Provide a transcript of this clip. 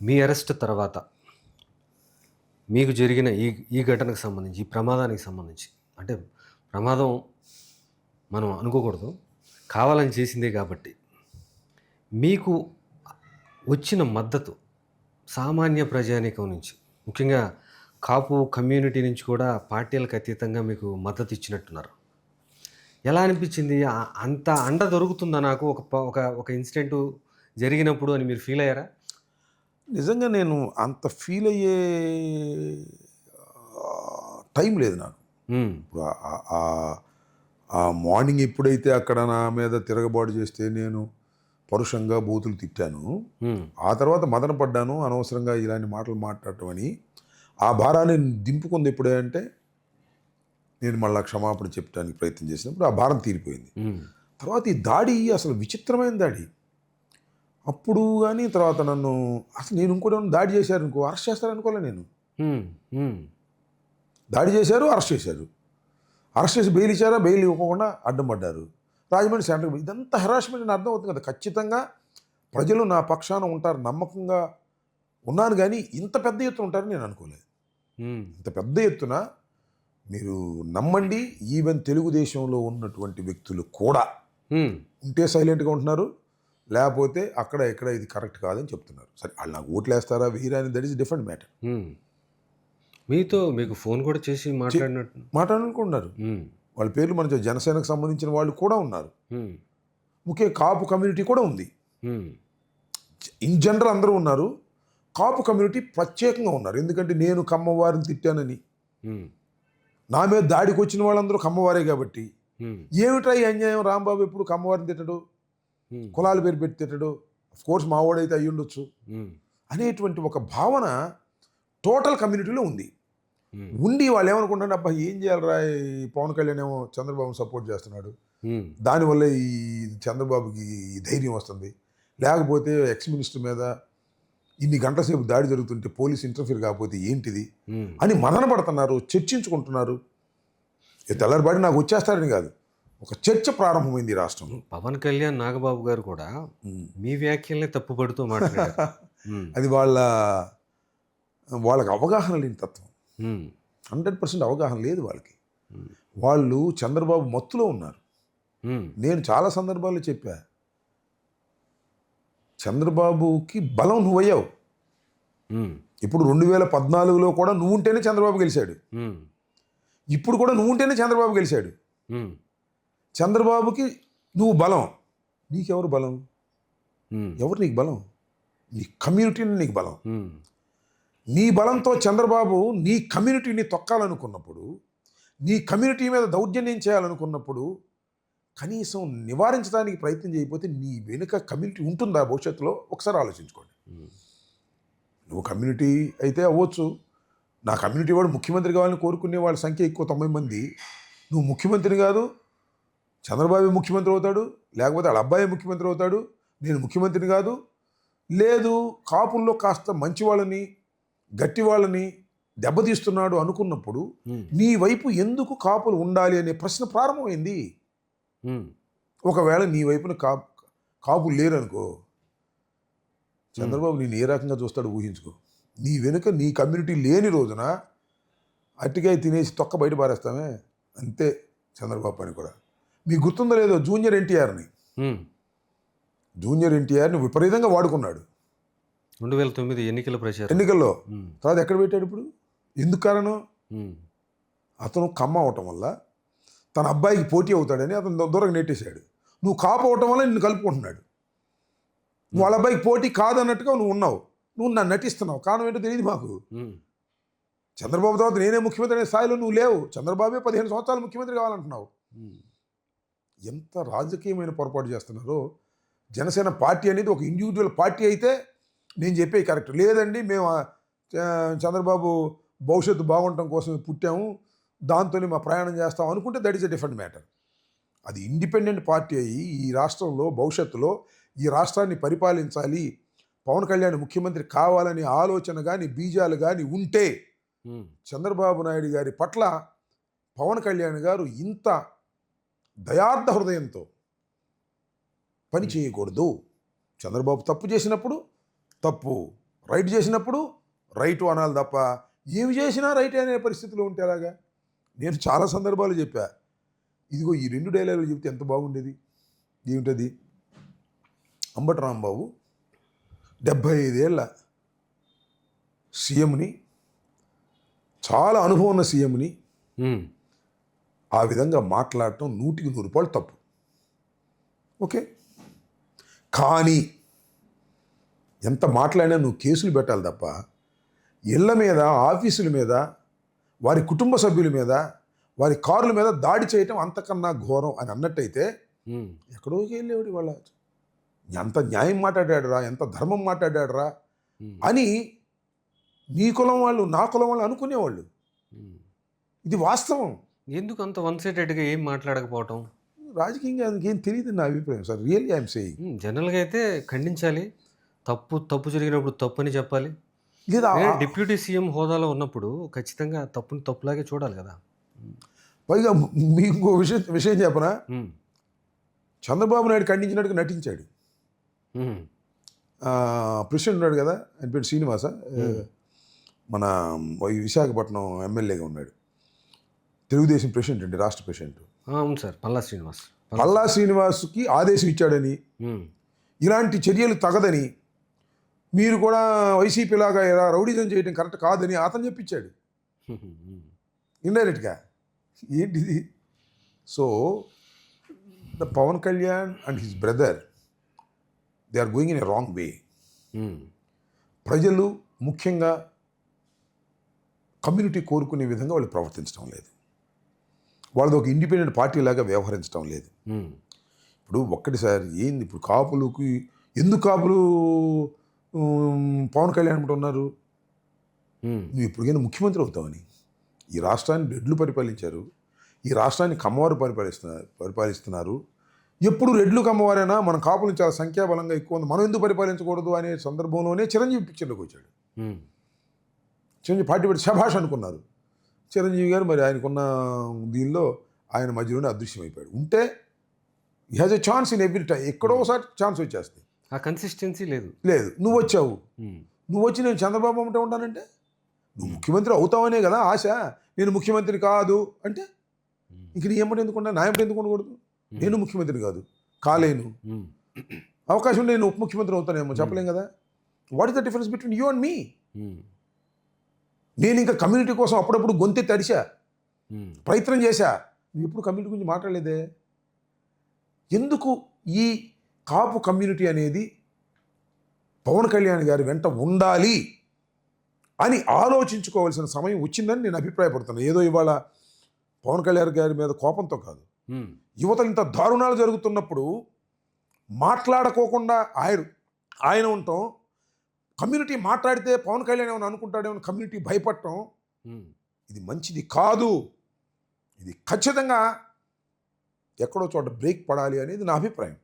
మీ arrest తర్వాత మీకు జరిగిన ఈ ఈ ఘటనకు సంబంధించి, ఈ ప్రమాదానికి సంబంధించి అంటే ప్రమాదం మనం అనుకోకూడదు. కావాలని చేసిందే కాబట్టి మీకు వచ్చిన మద్దతు సామాన్య ప్రజానీకం నుంచి, ముఖ్యంగా కాపు కమ్యూనిటీ నుంచి కూడా పార్టీలకు అతీతంగా మీకు మద్దతు ఇచ్చినట్టున్నారు. ఎలా అనిపించింది? అంత అండ దొరుకుతుందా నాకు ఒక ఇన్సిడెంటు జరిగినప్పుడు అని మీరు ఫీల్ అయ్యారా? నిజంగా నేను అంత ఫీల్ అయ్యే టైం లేదు నాకు. హ్మ్. ఇప్పుడు ఆ మార్నింగ్ ఎప్పుడైతే అక్కడ నా మీద తిరగబాటు చేస్తే నేను పరుషంగా బూతులు తిట్టాను, హ్మ్. ఆ తర్వాత మదన పడ్డాను అనవసరంగా ఇలాంటి మాటలు మాట్లాడటం అని. ఆ భారాన్ని దింపుకుంది ఎప్పుడే అంటే నేను మళ్ళా క్షమాపణ చెప్పడానికి ప్రయత్నం చేసినప్పుడు ఆ భారం తీరిపోయింది. హ్మ్. తర్వాత ఈ దాడి అసలు విచిత్రమైన దాడి. అప్పుడు కానీ తర్వాత నన్ను అసలు నేను ఇంకోటి దాడి చేశారనుకో అరెస్ట్ చేస్తారనుకోలే నేను. హ్మ్. హ్మ్. దాడి చేశారు, అరెస్ట్ చేశారు. అరెస్ట్ చేసి బెయిల్ ఇచ్చారా, బెయిల్ ఇవ్వకుండా అడ్డం పడ్డారు. రాజమండ్రి సెంటర్కి ఇదంతా హెరాస్మెంట్ అని అర్థం అవుతుంది కదా. ఖచ్చితంగా ప్రజలు నా పక్షాన ఉంటారు నమ్మకంగా ఉన్నాను, కానీ ఇంత పెద్ద ఎత్తున ఉంటారని నేను అనుకోలేదు. హ్మ్. ఇంత పెద్ద ఎత్తున మీరు నమ్మండి, ఈవెన్ తెలుగుదేశంలో ఉన్నటువంటి వ్యక్తులు కూడా హ్మ్. ఉంటే సైలెంట్గా ఉంటున్నారు, లేకపోతే అక్కడ ఇక్కడ ఇది కరెక్ట్ కాదని చెప్తున్నారు. సరే వాళ్ళు నాకు ఓట్లు వేస్తారా వేయరా అని దట్ ఈస్ డిఫరెంట్ మ్యాటర్. హ్మ్. మీకు ఫోన్ కూడా చేసి మాట్లాడినట్టు. మాట్లాడాలనుకుంటున్నారు. హ్మ్. వాళ్ళ పేర్లు మన జనసేనకు సంబంధించిన వాళ్ళు కూడా ఉన్నారు. హ్మ్. ముఖ్యంగా కాపు కమ్యూనిటీ కూడా ఉంది. హ్మ్. ఇన్ జనరల్ అందరూ ఉన్నారు. కాపు కమ్యూనిటీ ప్రత్యేకంగా ఉన్నారు. ఎందుకంటే నేను కమ్మవారిని తిట్టానని, హ్మ్. నా మీద దాడికి వచ్చిన వాళ్ళందరూ కమ్మవారే కాబట్టి, హ్మ్. ఏమిట్రా ఈ అన్యాయం, రాంబాబు ఎప్పుడు కమ్మవారిని తిట్టడు, హ్మ్. కులాల పేరు పెట్టి తిట్టడు, కోర్స్ మావాడైతే అయ్యి ఉండొచ్చు హ్మ్. అనేటువంటి ఒక భావన టోటల్ కమ్యూనిటీలో ఉంది. హ్మ్. ఉండి వాళ్ళు ఏమనుకుంటారు, అబ్బా ఏం చేయాలరా ఈ పవన్ కళ్యాణ్ ఏమో చంద్రబాబును సపోర్ట్ చేస్తున్నాడు, హ్మ్. దానివల్ల ఈ చంద్రబాబుకి ఈ ధైర్యం వస్తుంది, లేకపోతే ఎక్స్ మినిస్టర్ మీద ఇన్ని గంటల సేపు దాడి జరుగుతుంటే పోలీస్ ఇంటర్ఫీర్ కాకపోతే ఏంటిది హ్మ్. అని మదన పడుతున్నారు, చర్చించుకుంటున్నారు. తెల్లారిపాటి నాకు వచ్చేస్తారని కాదు, ఒక చర్చ ప్రారంభమైంది ఈ రాష్ట్రంలో. పవన్ కళ్యాణ్, నాగబాబు గారు కూడా మీ వ్యాఖ్యల్ని తప్పుపడుతూ మాట్లాడారు. హ్మ్. అది వాళ్ళకి అవగాహన లేని తత్వం. హ్మ్. 100% అవగాహన లేదు వాళ్ళకి. హ్మ్. వాళ్ళు చంద్రబాబు మత్తులో ఉన్నారు. హ్మ్. నేను చాలా సందర్భాల్లో చెప్పా, చంద్రబాబుకి బలం నువ్వయ్యావు. హ్మ్. ఇప్పుడు 2014లో కూడా నువ్వు ఉంటేనే చంద్రబాబు గెలిచాడు. హ్మ్. ఇప్పుడు కూడా నువ్వు ఉంటేనే చంద్రబాబు గెలిచాడు. హ్మ్. చంద్రబాబుకి నువ్వు బలం. నీకెవరు బలం? హ్మ్. ఎవరు నీకు బలం? నీ కమ్యూనిటీని నీకు బలం. హ్మ్. నీ బలంతో చంద్రబాబు నీ కమ్యూనిటీని తొక్కాలనుకున్నప్పుడు, నీ కమ్యూనిటీ మీద దౌర్జన్యం చేయాలనుకున్నప్పుడు, కనీసం నివారించడానికి ప్రయత్నం చేయకపోతే నీ వెనుక కమ్యూనిటీ ఉంటుందా భవిష్యత్తులో? ఒకసారి ఆలోచించుకోండి. హ్మ్. నువ్వు కమ్యూనిటీ అయితే అవ్వచ్చు. నా కమ్యూనిటీ వాడు ముఖ్యమంత్రి కావాలని కోరుకునే వాళ్ళ సంఖ్య ఎక్కువ 90 మంది. నువ్వు ముఖ్యమంత్రిని కాదు, చంద్రబాబు ముఖ్యమంత్రి అవుతాడు, లేకపోతే వాళ్ళ అబ్బాయి ముఖ్యమంత్రి అవుతాడు, నేను ముఖ్యమంత్రిని కాదు, లేదు కాపుల్లో కాస్త మంచి వాళ్ళని గట్టి వాళ్ళని దెబ్బతీస్తున్నాడు అనుకున్నప్పుడు హ్మ్. నీ వైపు ఎందుకు కాపులు ఉండాలి అనే ప్రశ్న ప్రారంభమైంది. హ్మ్. ఒకవేళ నీ వైపున కాపులు లేరనుకో, చంద్రబాబు నేను ఏ రకంగా చూస్తాడో ఊహించుకో. నీ వెనుక నీ కమ్యూనిటీ లేని రోజున అట్టికాయ తినేసి తొక్క బయట పారేస్తామే, అంతే చంద్రబాబు పని కూడా. మీకు గుర్తుందో లేదో జూనియర్ ఎన్టీఆర్ని, హ్మ్. జూనియర్ ఎన్టీఆర్ని విపరీతంగా వాడుకున్నాడు 2009 ఎన్నికల ప్రచారం. ఎన్నికల్లో. హ్మ్. తర్వాత ఎక్కడ పెట్టాడు ఇప్పుడు? ఎందుకు కారణం? హ్మ్. అతను కమ్మ అవటం వల్ల తన అబ్బాయికి పోటీ అవుతాడని అతను దూరంగా నెట్టేశాడు. నువ్వు కాపు అవటం వల్ల నిన్ను కలుపుకుంటున్నాడు. నువ్వు వాళ్ళ అబ్బాయికి పోటీ కాదన్నట్టుగా నువ్వు ఉన్నావు. నువ్వు నన్ను నటిస్తున్నావు. కారణం ఏంటో తెలియదు మాకు. హ్మ్. చంద్రబాబు తర్వాత నేనే ముఖ్యమంత్రి అనే స్థాయిలో నువ్వు లేవు. చంద్రబాబే 15 సంవత్సరాలు ముఖ్యమంత్రి కావాలంటున్నావు. హ్మ్. ఎంత రాజకీయమైన పొరపాటు చేస్తున్నారో. జనసేన పార్టీ అనేది ఒక ఇండివిజువల్ పార్టీ అయితే నేను చెప్పే కరెక్ట్. లేదండి మేము చంద్రబాబు భవిష్యత్తు బాగుండటం కోసం పుట్టాము, దాంతోనే మా ప్రయాణం చేస్తాం అనుకుంటే that is a different matter. అది ఇండిపెండెంట్ పార్టీ అయ్యి ఈ రాష్ట్రంలో భవిష్యత్తులో ఈ రాష్ట్రాన్ని పరిపాలించాలి, పవన్ కళ్యాణ్ ముఖ్యమంత్రి కావాలనే ఆలోచన కానీ బీజాలు కానీ ఉంటే హ్మ్. చంద్రబాబు నాయుడు గారి పట్ల పవన్ కళ్యాణ్ గారు ఇంత దయార్థ హృదయంతో పని చేయకూడదు. చంద్రబాబు తప్పు చేసినప్పుడు తప్పు, రైట్ చేసినప్పుడు రైట్ అనాలి తప్ప ఏమి చేసినా రైట్ అనే పరిస్థితిలో ఉంటే అలాగా. నేను చాలా సందర్భాలు చెప్పా, ఇదిగో ఈ 2 డైలాగులు చెప్తే ఎంత బాగుండేది. ఏమిటది? అంబటి రాంబాబు 75 ఏళ్ళ సీఎంని, చాలా అనుభవం ఉన్న సీఎంని ఉమ్, ఆ విధంగా మాట్లాడటం 100కి 100 రూపాయలు తప్పు. ఓకే, కానీ ఎంత మాట్లాడినా నువ్వు కేసులు పెట్టాలి తప్ప ఇళ్ళ మీద, ఆఫీసుల మీద, వారి కుటుంబ సభ్యుల మీద, వారి కార్ల మీద దాడి చేయటం అంతకన్నా ఘోరం అని అన్నట్టయితే ఉమ్, ఎక్కడోకి వెళ్ళేవాడు వాళ్ళ. ఎంత న్యాయం మాట్లాడాడురా, ఎంత ధర్మం మాట్లాడాడురా ఉమ్, అని నీ కులం వాళ్ళు, నా కులం వాళ్ళు అనుకునేవాళ్ళు. ఉమ్. ఇది వాస్తవం. ఎందుకు అంత వన్ సైడెడ్గా ఏం మాట్లాడకపోవటం? రాజకీయంగా ఏం తెలియదు నా అభిప్రాయం సార్. Really I'm saying. జనరల్గా అయితే ఖండించాలి, తప్పు జరిగినప్పుడు తప్పు అని చెప్పాలి. లేదా డిప్యూటీ సీఎం హోదాలో ఉన్నప్పుడు ఖచ్చితంగా తప్పుని తప్పులాగే చూడాలి కదా. పైగా మీకు ఇంకో విషయం చెప్పనా, ఉమ్, చంద్రబాబు నాయుడు ఖండించినట్టుగా నటించాడు. ఉమ్, ప్రెసిడెంట్ ఉన్నాడు కదా, ఆయన పేరు శ్రీనివాస, మన విశాఖపట్నం ఎమ్మెల్యేగా ఉన్నాడు, తెలుగుదేశం ప్రెసిడెంట్ అండి, రాష్ట్ర ప్రెసిడెంట్. అవును సార్, పల్లా శ్రీనివాస్. పల్లా శ్రీనివాస్కి ఆదేశం ఇచ్చాడని, ఉమ్, ఇలాంటి చర్యలు తగదని, మీరు కూడా వైసీపీ లాగా ఇలా రౌడీజం చేయడం కరెక్ట్ కాదని అతను చెప్పించాడు ఉమ్, ఇండైరెక్ట్గా. ఏంటిది? So the Pawan Kalyan and his brother, they are going in a wrong way. Um, ప్రజలు ముఖ్యంగా కమ్యూనిటీ కోరుకునే విధంగా వాళ్ళు ప్రవర్తించడం లేదు. వాళ్ళది ఒక ఇండిపెండెంట్ పార్టీ లాగా వ్యవహరించడం లేదు. ఉమ్, ఇప్పుడు ఒక్కటిసారి ఏంది, ఇప్పుడు కాపులకి ఎందుకు కాపులు పవన్ కళ్యాణ్ అంటే ఉన్నారు? ఉమ్, నువ్వు ఎప్పటికైనా ముఖ్యమంత్రి అవుతావని. ఈ రాష్ట్రాన్ని రెడ్లు పరిపాలించారు, ఈ రాష్ట్రాన్ని కమ్మవారు పరిపాలిస్తున్నారు. ఎప్పుడు రెడ్లు కమ్మవారైనా మన కాపులు చాలా సంఖ్యాబలంగా ఎక్కువ ఉంది, మనం ఎందుకు పరిపాలించకూడదు అనే సందర్భంలోనే చిరంజీవి పిక్చర్లోకి వచ్చాడు. ఉమ్, చిరంజీవి పార్టీ పెట్టి శభాష్ అనుకున్నారు. చిరంజీవి గారు మరి ఆయనకున్న దీనిలో ఆయన మధ్యలోనే అదృశ్యమైపోయాడు. ఉంటే he has a chance in every time, ఎక్కడో ఒకసారి ఛాన్స్ వచ్చేస్తుంది. ఆ కన్సిస్టెన్సీ లేదు. లేదు, నువ్వు వచ్చావు, ఉమ్, నువ్వు వచ్చి నేను చంద్రబాబు అమ్మటే ఉంటానంటే, నువ్వు ముఖ్యమంత్రి అవుతావనే కదా ఆశ. నేను ముఖ్యమంత్రి కాదు అంటే ఇంక నీ ఎమ్మటి ఎందుకు ఉంటాను, నా ఎమ్మటి ఎందుకు ఉండకూడదు? నేను ముఖ్యమంత్రి కాలేను, ఉమ్, అవకాశం ఉంటే నేను ఉప ముఖ్యమంత్రి అవుతానేమో, చెప్పలేం కదా. What is the difference between you and me? Um, నేను ఇంకా కమ్యూనిటీ కోసం అప్పుడప్పుడు గొంతె తడిచా, ఉమ్, ప్రయత్నం చేశా. నువ్వు ఎప్పుడు కమ్యూనిటీ గురించి మాట్లాడలేదే. ఎందుకు ఈ కాపు కమ్యూనిటీ అనేది పవన్ కళ్యాణ్ గారి వెంట ఉండాలి అని ఆలోచించుకోవాల్సిన సమయం వచ్చిందని నేను అభిప్రాయపడుతున్నాను. ఏదో ఇవాళ పవన్ కళ్యాణ్ గారి మీద కోపంతో కాదు, ఉమ్, యువతలు ఇంత దారుణాలు జరుగుతున్నప్పుడు మాట్లాడుకోకుండా ఆయన ఉండటం, కమ్యూనిటీ మాట్లాడితే పవన్ కళ్యాణ్ ఏమైనా అనుకుంటాడేమో కమ్యూనిటీ భయపడటం, ఉమ్, ఇది మంచిది కాదు. ఇది ఖచ్చితంగా ఎక్కడో చోట బ్రేక్ పడాలి అనేది నా అభిప్రాయం.